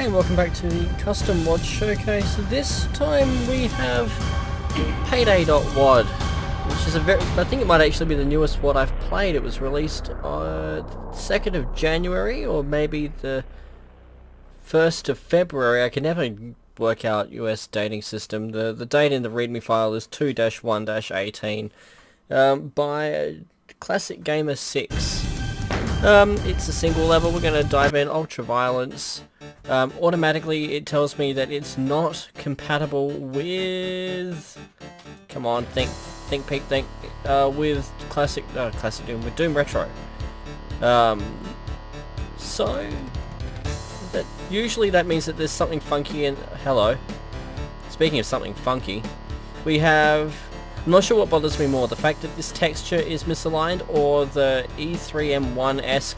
Hey, and welcome back to the Custom Mod Showcase. This time we have payday.WAD, which is I think it might actually be the newest WAD I've played. It was released on 2nd of January, or maybe the 1st of February. I can never work out US dating system. The date in the readme file is 2-1-18 by Classic Gamer 6. It's a single level. We're going to dive in ultra violence. Automatically it tells me that it's not compatible with, come on, think Pete, think, with Classic Doom, with Doom Retro. So that usually that means that there's something funky in, hello, speaking of something funky, we have, I'm not sure what bothers me more, the fact that this texture is misaligned or the E3M1-esque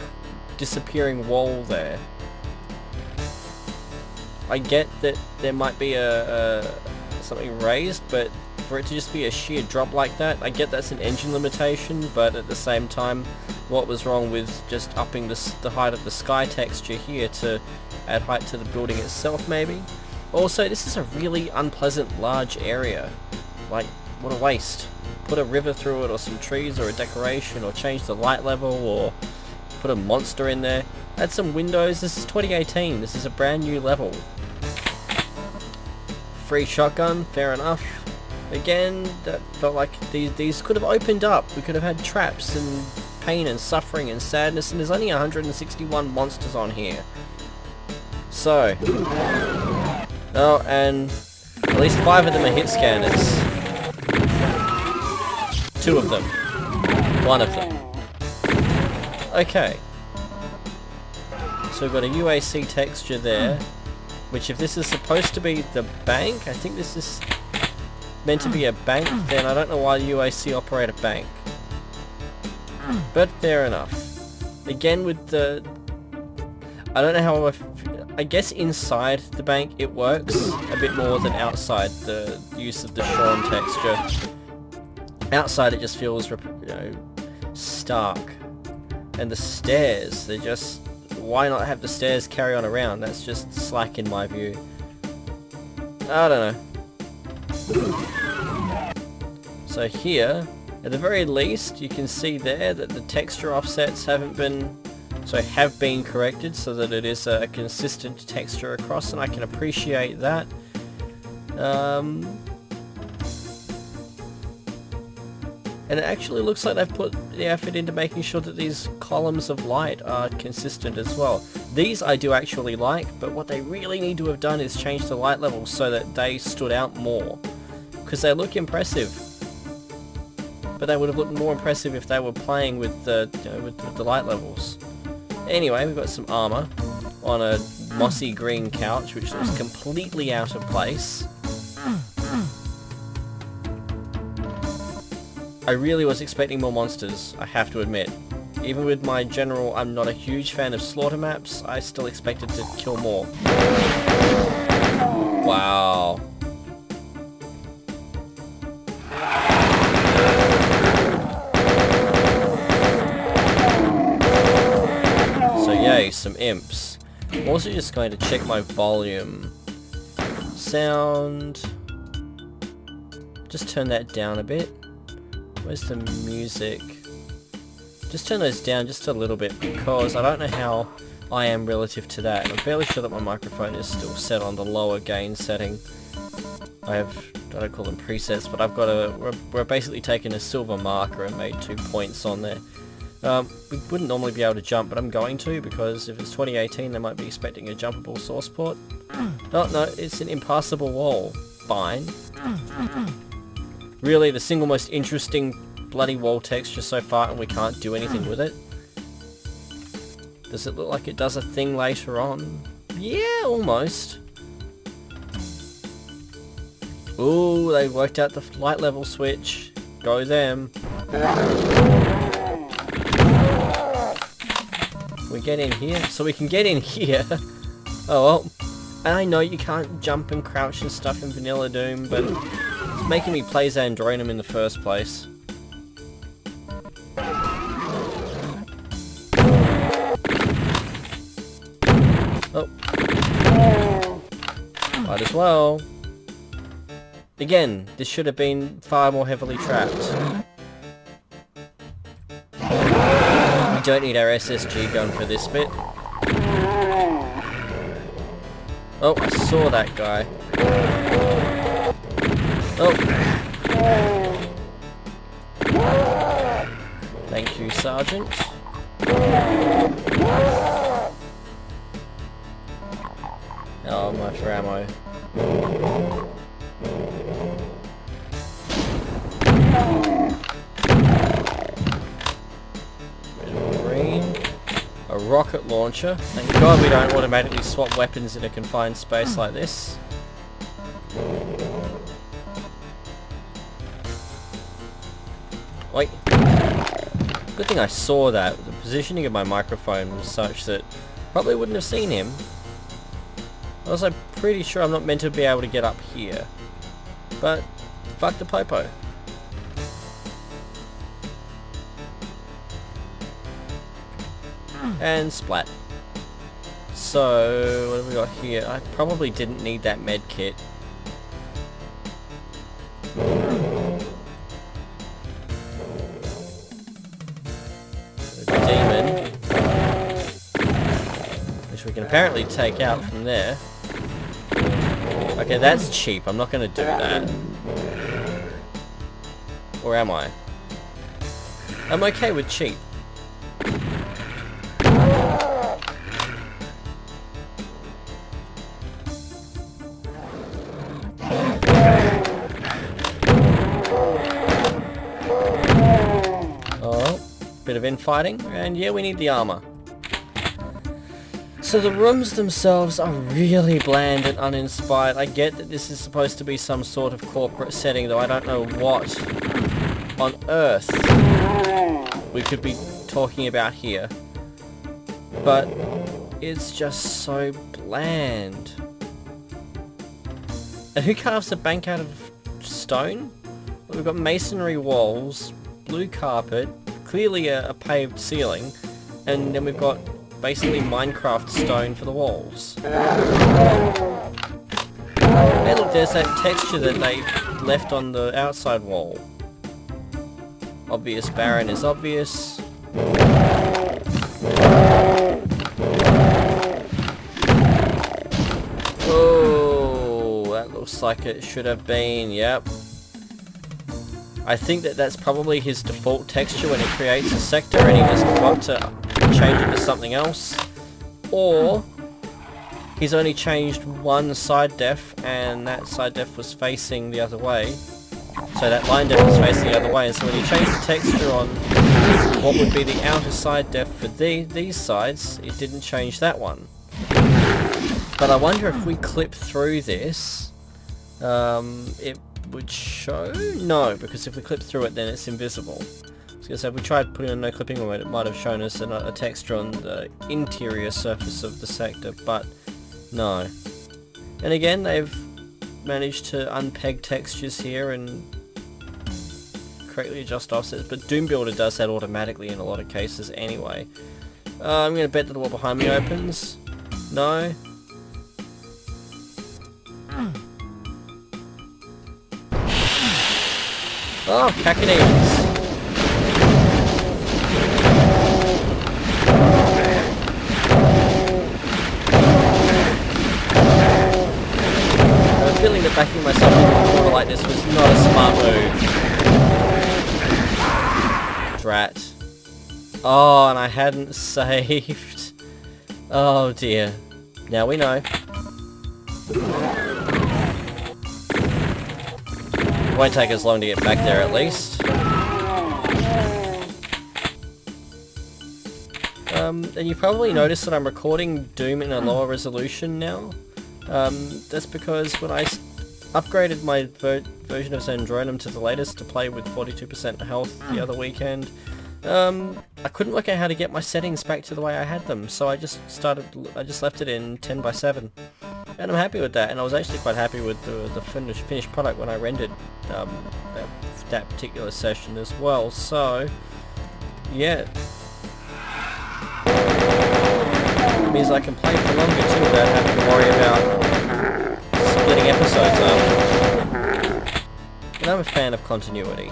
disappearing wall there. I get that there might be something raised, but for it to just be a sheer drop like that, I get that's an engine limitation, but at the same time, what was wrong with just upping the height of the sky texture here to add height to the building itself, maybe? Also, this is a really unpleasant large area. Like, what a waste. Put a river through it, or some trees, or a decoration, or change the light level, or put a monster in there. Add some windows. This is 2018. This is a brand new level. Free shotgun, fair enough. Again, that felt like these could have opened up. We could have had traps and pain and suffering and sadness, and there's only 161 monsters on here. So, oh, and at least 5 of them are hit scanners. 2 of them. 1 of them. Okay. So we've got a UAC texture there, which if this is supposed to be the bank, I think this is meant to be a bank, then I don't know why UAC operate a bank. But fair enough. Again with the, I don't know how, I guess inside the bank it works a bit more than outside the use of the Sean texture. Outside it just feels, you know, stark. And the stairs, they're just, why not have the stairs carry on around? That's just slack in my view. I don't know. So here, at the very least, you can see there that the texture offsets have been corrected so that it is a consistent texture across, and I can appreciate that. And it actually looks like they've put the effort into making sure that these columns of light are consistent as well. These I do actually like, but what they really need to have done is change the light levels so that they stood out more. Because they look impressive. But they would have looked more impressive if they were playing with the, with the light levels. Anyway, we've got some armor on a mossy green couch, which looks completely out of place. I really was expecting more monsters, I have to admit. Even with my general, I'm not a huge fan of slaughter maps, I still expected to kill more. Wow. So yay, some imps. I'm also just going to check my volume. Sound. Just turn that down a bit. Where's the music? Just turn those down just a little bit because I don't know how I am relative to that. I'm fairly sure that my microphone is still set on the lower gain setting. I don't call them presets, but I've got we're basically taking a silver marker and made 2 points on there. We wouldn't normally be able to jump, but I'm going to because if it's 2018 they might be expecting a jumpable source port. Oh no, it's an impassable wall. Fine. Really, the single most interesting bloody wall texture so far, and we can't do anything with it. Does it look like it does a thing later on? Yeah, almost. Ooh, they worked out the light level switch. Go them. We get in here? So we can get in here. Oh well. And I know you can't jump and crouch and stuff in Vanilla Doom, but it's making me play Zandronum in the first place. Oh. Might as well. Again, this should have been far more heavily trapped. We don't need our SSG gun for this bit. Oh, I saw that guy. Oh. Thank you, Sergeant. Oh, much for ammo. Green. A rocket launcher. Thank God we don't automatically swap weapons in a confined space like this. Wait. Good thing I saw that. The positioning of my microphone was such that probably wouldn't have seen him. Also, pretty sure I'm not meant to be able to get up here. But, fuck the popo. And splat. So, what have we got here? I probably didn't need that med kit. The demon. Which we can apparently take out from there. Okay, that's cheap. I'm not going to do that. Or am I? I'm okay with cheap. Oh, bit of infighting, and yeah, we need the armor. So the rooms themselves are really bland and uninspired. I get that this is supposed to be some sort of corporate setting, though I don't know what on earth we could be talking about here. But it's just so bland. And who carves a bank out of stone? Well, we've got masonry walls, blue carpet, clearly a paved ceiling, and then we've got basically Minecraft stone for the walls. Hey look, there's that texture that they left on the outside wall. Obvious Baron is obvious. Oh, that looks like it should have been, yep. I think that that's probably his default texture when he creates a sector and he doesn't want to change it to something else, or he's only changed one side def and that side def was facing the other way, so that line def was facing the other way, and so when you change the texture on what would be the outer side def for these sides, it didn't change that one. But I wonder if we clip through this, it would show? No, because if we clip through it then it's invisible. So if we tried putting a no clipping on it might have shown us a texture on the interior surface of the sector, but no. And again, they've managed to unpeg textures here and correctly adjust offsets, but Doom Builder does that automatically in a lot of cases anyway. I'm going to bet that the wall behind me opens. No. Oh, Cacodemons. I have a feeling that backing myself into a corner like this was not a smart move. Drat. Oh, and I hadn't saved. Oh dear. Now we know. It won't take us long to get back there at least. And you probably noticed that I'm recording Doom in a lower resolution now. That's because when I upgraded my version of Zandronum to the latest to play with 42% health the other weekend, I couldn't work out how to get my settings back to the way I had them, so I just left it in 10:7. And I'm happy with that, and I was actually quite happy with the finished product when I rendered that particular session as well, so yeah. means I can play for longer too without having to worry about splitting episodes up. And I'm a fan of continuity.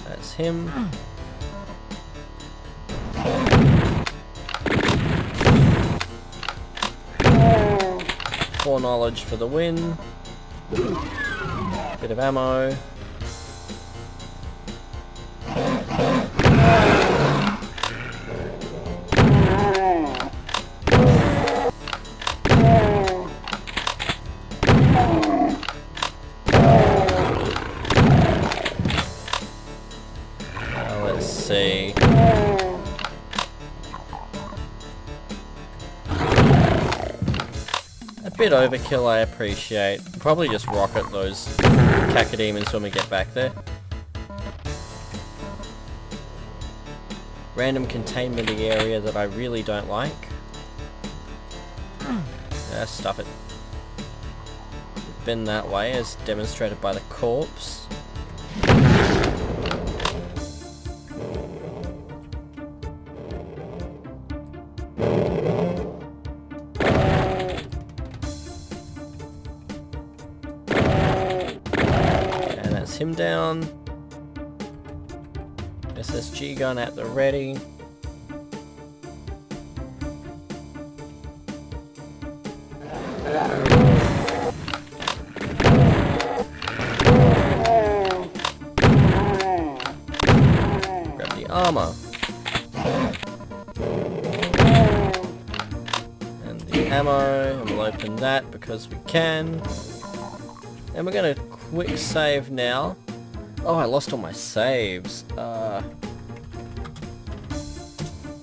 That's him. Knowledge for the win. Bit of ammo. Let's see. Bit overkill, I appreciate. Probably just rocket those cacodemons when we get back there. Random containment area that I really don't like. Stuff it. Been that way as demonstrated by the corpse. Him down. SSG gun at the ready. Grab the armor. And the ammo, and we'll open that because we can. And we're gonna quick save now. Oh, I lost all my saves. Yeah,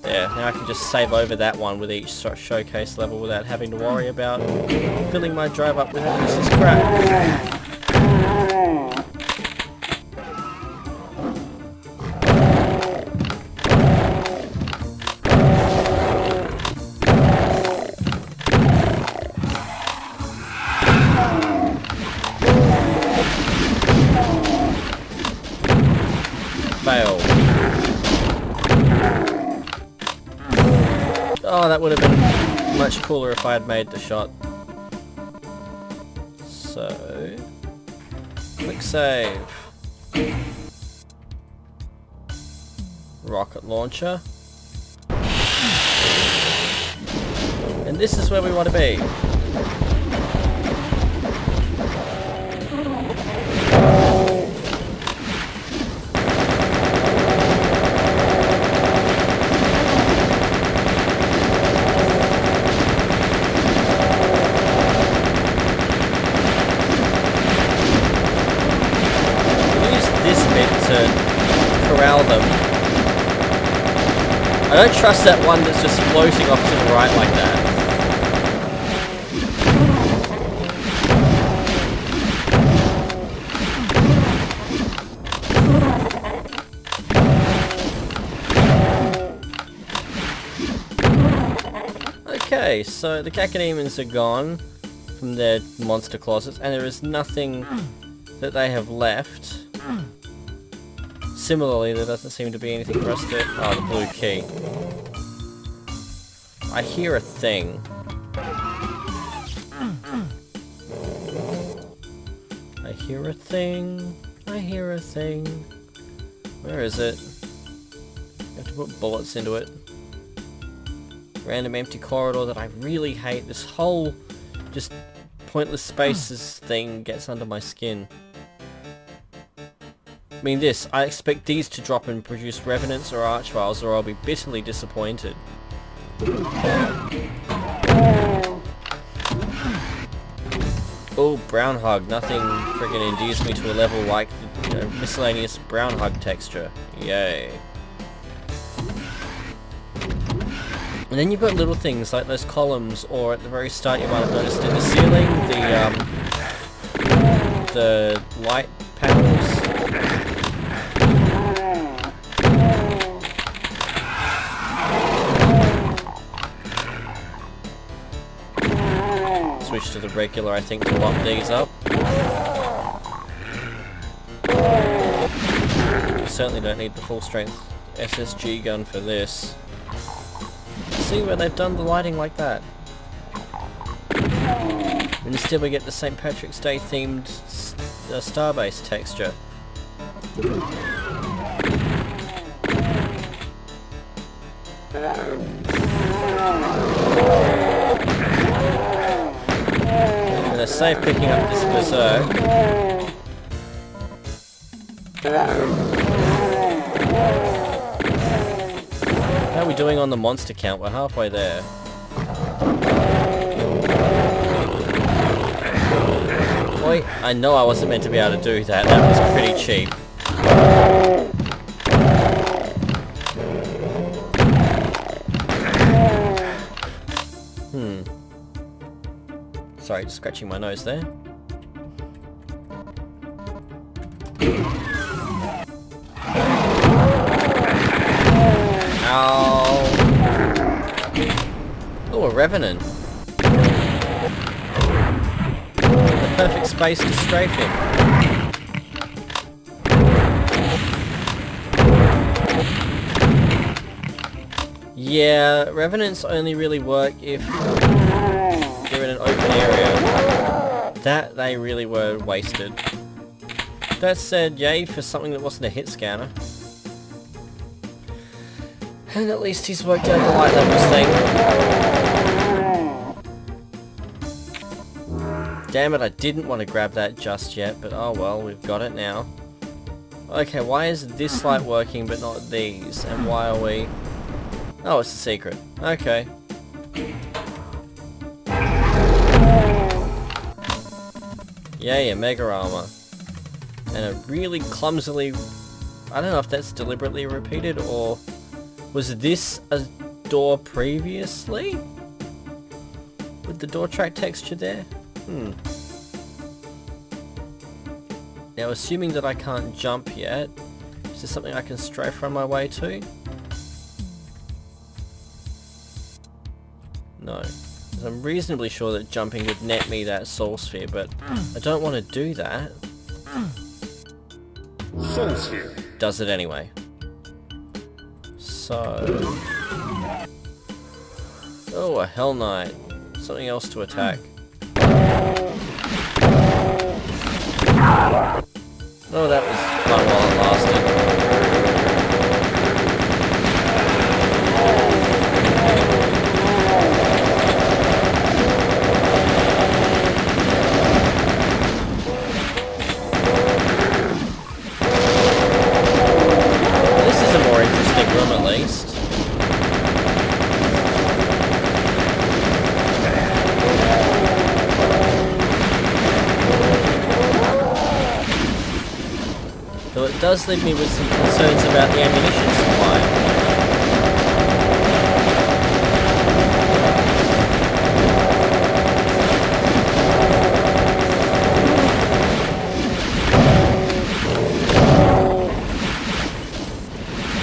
now I can just save over that one with each showcase level without having to worry about filling my drive up with useless crap. Fail. Oh, that would have been much cooler if I had made the shot. So, quick save. Rocket launcher. And this is where we want to be. Corral them. I don't trust that one that's just floating off to the right like that. Okay, so the cacodemons are gone from their monster closets, and there is nothing that they have left. Similarly, there doesn't seem to be anything for us to... Oh, the blue key. I hear a thing. I hear a thing. I hear a thing. Where is it? I have to put bullets into it. Random empty corridor that I really hate. This whole just pointless spaces thing gets under my skin. I mean this, I expect these to drop and produce revenants or archviles or I'll be bitterly disappointed. Oh, brown hug. Nothing friggin' endears me to a level like the miscellaneous brown hug texture. Yay. And then you've got little things like those columns, or at the very start you might have noticed in the ceiling, the light panels. switch to the regular, I think, to lock these up. Certainly don't need the full strength SSG gun for this. See where they've done the lighting like that. And instead we get the St. Patrick's Day themed starbase texture. I'm gonna save picking up this berserk. How are we doing on the monster count? We're halfway there. Wait, I know I wasn't meant to be able to do that. That was pretty cheap. Sorry, just scratching my nose there. Ow! Oh, a revenant. The perfect space to strafe him. Yeah, revenants only really work if they're in an open area. That they really were wasted. That said, yay for something that wasn't a hit scanner. And at least he's worked out the light levels thing. Damn it, I didn't want to grab that just yet, but oh well, we've got it now. Okay, why is this light working but not these? And why are we... Oh, it's a secret. Okay. Yay, a mega armor. And a really clumsily... I don't know if that's deliberately repeated or... Was this a door previously? With the door track texture there? Now, assuming that I can't jump yet, is there something I can strafe on my way to? No. I'm reasonably sure that jumping would net me that soul sphere, but I don't want to do that. Soul sphere. Does it anyway. So... Oh, a Hell Knight. Something else to attack. Oh, that was fun while it lasted. This is a more interesting room at least. Though it does leave me with some concerns about the ammunition supply.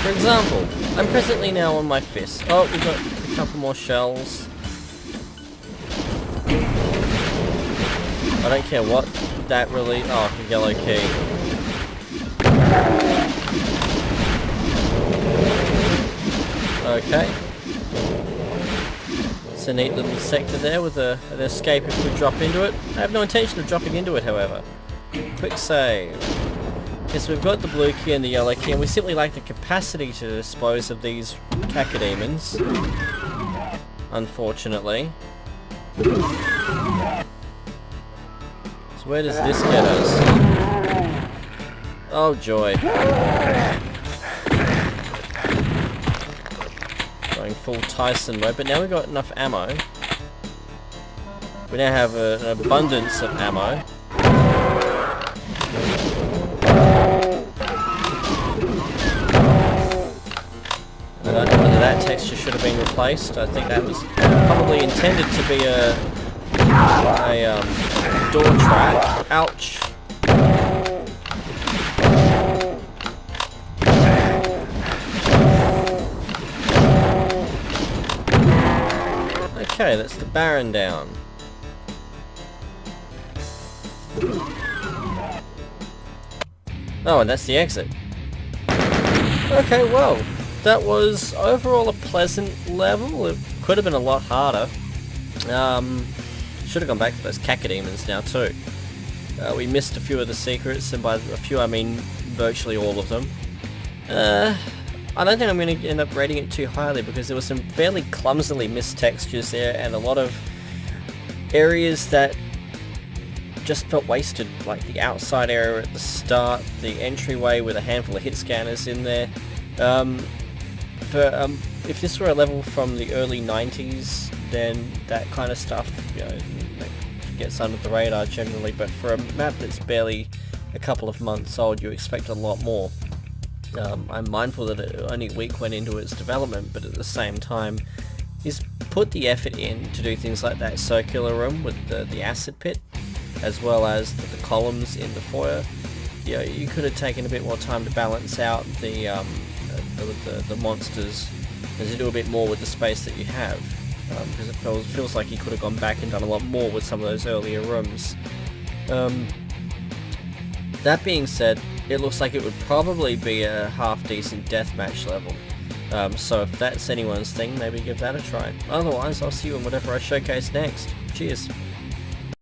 For example, I'm presently now on my fist. Oh, we've got a couple more shells. I don't care what that really... Oh, the yellow key. Okay. It's a neat little sector there with an escape if we drop into it. I have no intention of dropping into it, however. Quick save. Okay, so we've got the blue key and the yellow key, and we simply lack the capacity to dispose of these cacodemons. Unfortunately. So where does this get us? Oh joy. Going full Tyson mode, but now we've got enough ammo. We now have an abundance of ammo. I don't know whether that texture should have been replaced. I think that was probably intended to be a door track. Ouch. Okay, that's the Baron down. Oh, and that's the exit. Okay, well, that was overall a pleasant level. It could have been a lot harder. Should have gone back to those cacodemons now too. We missed a few of the secrets, and by a few I mean virtually all of them. I don't think I'm going to end up rating it too highly because there were some fairly clumsily missed textures there and a lot of areas that just felt wasted, like the outside area at the start, the entryway with a handful of hit scanners in there. If this were a level from the early 90s, then that kind of stuff, you know, gets under the radar generally, but for a map that's barely a couple of months old, you expect a lot more. I'm mindful that only a week went into its development, but at the same time, he's put the effort in to do things like that circular room with the acid pit, as well as the columns in the foyer. You know, you could have taken a bit more time to balance out the monsters and to do a bit more with the space that you have, because it feels like you could have gone back and done a lot more with some of those earlier rooms. That being said, it looks like it would probably be a half-decent deathmatch level. So if that's anyone's thing, maybe give that a try. Otherwise, I'll see you in whatever I showcase next. Cheers!